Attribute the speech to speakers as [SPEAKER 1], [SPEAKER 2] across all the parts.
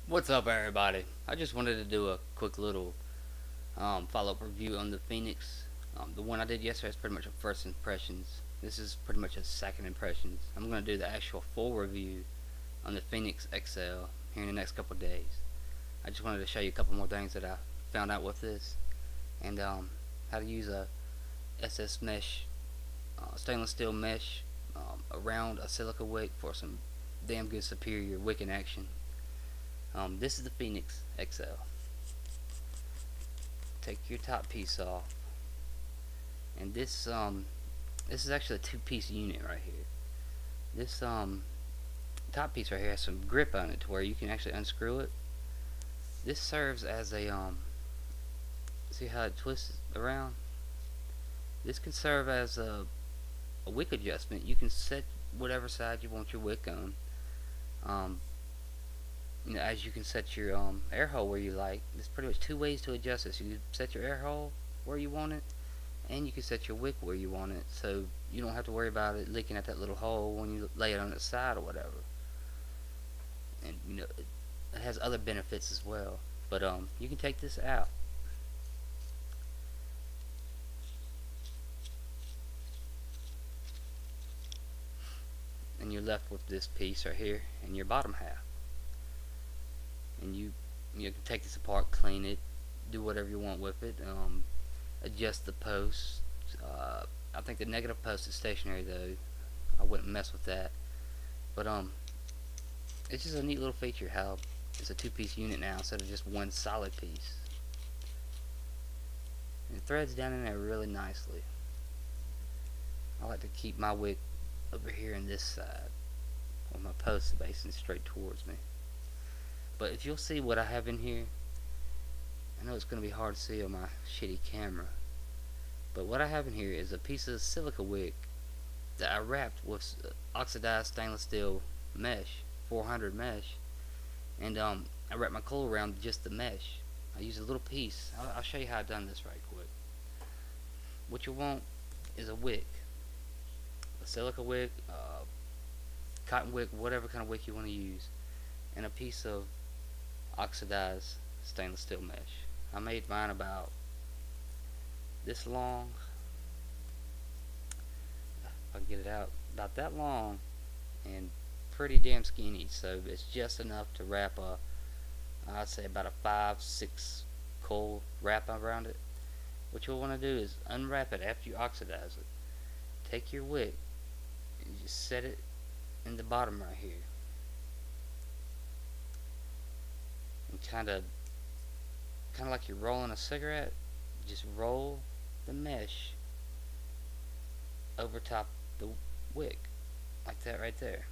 [SPEAKER 1] What's up, everybody? I just wanted to do a quick little follow-up review on the Phoenix. The one I did yesterday is pretty much a first impressions. This is pretty much a second impressions. I'm going to do the actual full review on the Phoenix XL here in the next couple of days. I just wanted to show you a couple more things that I found out with this, and how to use a SS mesh, stainless steel mesh around a silica wick for some damn good superior wicking action. This is the Phoenix XL. Take your top piece off, and this is actually a two-piece unit right here. This top piece right here has some grip on it to where you can actually unscrew it. This serves as a see how it twists around. This can serve as a wick adjustment. You can set whatever side you want your wick on. Um, as you can set your air hole where you like. There's pretty much two ways to adjust this. You can set your air hole where you want it, and you can set your wick where you want it, so you don't have to worry about it leaking at that little hole when you lay it on its side or whatever. And it has other benefits as well. But you can take this out, and you're left with this piece right here in your bottom half. And you can take this apart, clean it, do whatever you want with it. Adjust the posts. I think the negative post is stationary though. I wouldn't mess with that. But it's just a neat little feature how it's a two-piece unit now instead of just one solid piece. And it threads down in there really nicely. I like to keep my wick over here in this side, with my post facing straight towards me. But if you'll see what I have in here, I know it's going to be hard to see on my shitty camera, but what I have in here is a piece of silica wick that I wrapped with oxidized stainless steel mesh, 400 mesh, and I wrapped my coil around just the mesh. I used a little piece. I'll show you how I've done this right quick. What you want is a wick, a silica wick, cotton wick, whatever kind of wick you want to use, and a piece of oxidized stainless steel mesh. I made mine about this long. If I can get it out, about that long, and pretty damn skinny. So it's just enough to wrap I'd say about a 5-6 coil wrap around it. What you'll want to do is unwrap it after you oxidize it. Take your wick and just set it in the bottom right here, and kind of like you're rolling a cigarette. Just roll the mesh over top the wick like that right there.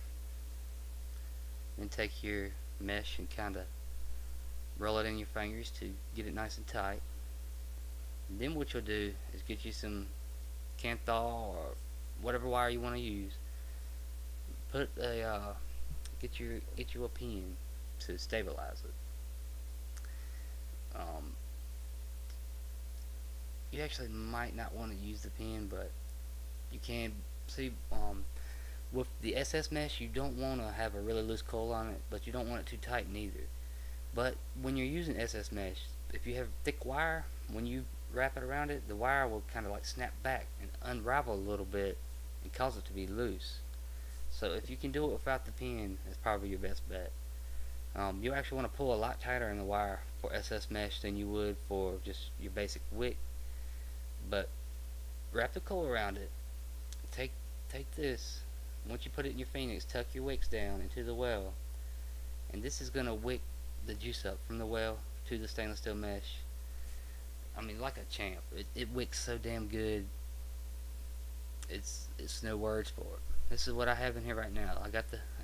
[SPEAKER 1] Then take your mesh and kind of roll it in your fingers to get it nice and tight. And then what you'll do is get you some Canthal or whatever wire you want to use. Put a get you a pin to stabilize it. You actually might not want to use the pin, but you can. See, with the SS mesh, you don't want to have a really loose coil on it, but you don't want it too tight neither. But when you're using SS mesh, if you have thick wire, when you wrap it around it, the wire will kind of like snap back and unravel a little bit and cause it to be loose. So if you can do it without the pin, it's probably your best bet. You actually want to pull a lot tighter in the wire for SS mesh than you would for just your basic wick. But wrap the coil around it. Take this. Once you put it in your Phoenix, tuck your wicks down into the well, and this is gonna wick the juice up from the well to the stainless steel mesh. I mean, like a champ. It wicks so damn good. It's no words for it. This is what I have in here right now. I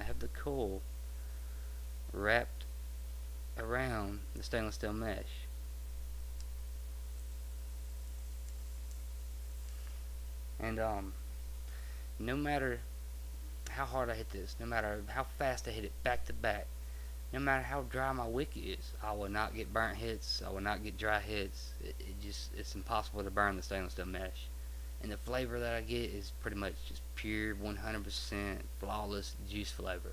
[SPEAKER 1] have the coil wrapped around the stainless steel mesh. And no matter how hard I hit this, no matter how fast I hit it back to back, no matter how dry my wick is, I will not get burnt hits. I will not get dry hits. It's impossible to burn the stainless steel mesh. And the flavor that I get is pretty much just pure 100% flawless juice flavor.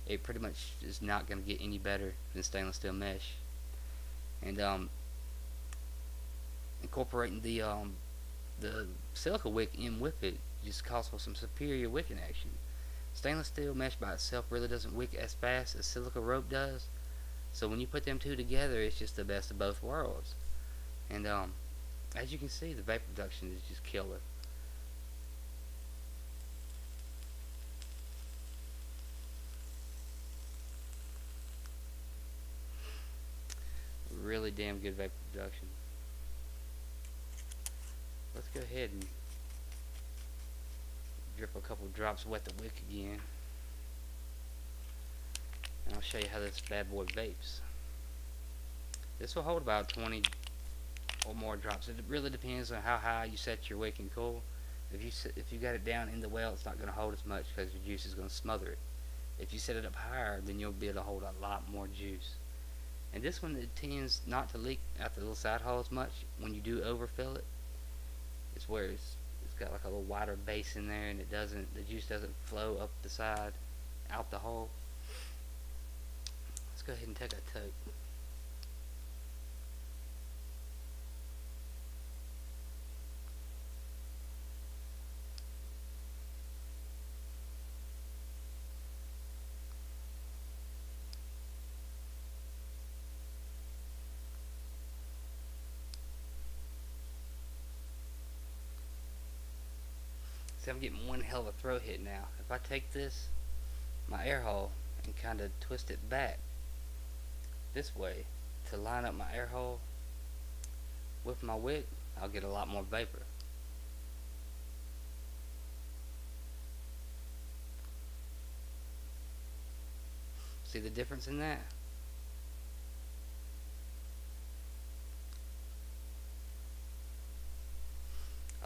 [SPEAKER 1] it pretty much is not going to get any better than stainless steel mesh. And incorporating the silica wick in with it just calls for some superior wicking action. Stainless steel mesh by itself really doesn't wick as fast as silica rope does, so when you put them two together, it's just the best of both worlds. And as you can see, the vape production is just killer. Really damn good vape production. Let's go ahead and drip a couple drops, wet the wick again, and I'll show you how this bad boy vapes. This will hold about 20 or more drops. It really depends on how high you set your wick and cool. If you got it down in the well, it's not going to hold as much because your juice is going to smother it. If you set it up higher, then you'll be able to hold a lot more juice. And this one, it tends not to leak out the little side hole as much when you do overfill it. It's where it's got like a little wider base in there, and the juice doesn't flow up the side out the hole. Let's go ahead and take a toke. See, I'm getting one hell of a throat hit now. If I take my air hole, and kind of twist it back this way to line up my air hole with my wick, I'll get a lot more vapor. See the difference in that?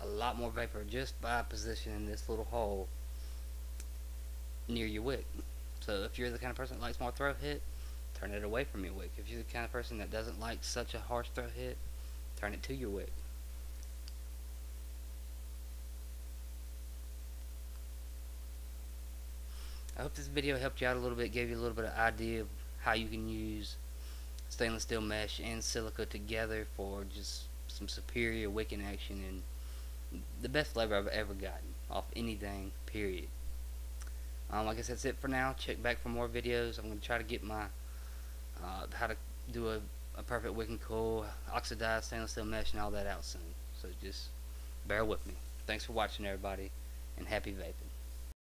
[SPEAKER 1] A lot more vapor just by positioning this little hole near your wick. So if you're the kind of person that likes more throat hit, turn it away from your wick. If you're the kind of person that doesn't like such a harsh throat hit, turn it to your wick. I hope this video helped you out a little bit, gave you a little bit of idea of how you can use stainless steel mesh and silica together for just some superior wicking action and the best flavor I've ever gotten off anything, period. I guess that's it for now. Check back for more videos. I'm going to try to get my how to do a perfect wick and cool, oxidized stainless steel mesh and all that out soon. So just bear with me. Thanks for watching, everybody, and happy vaping.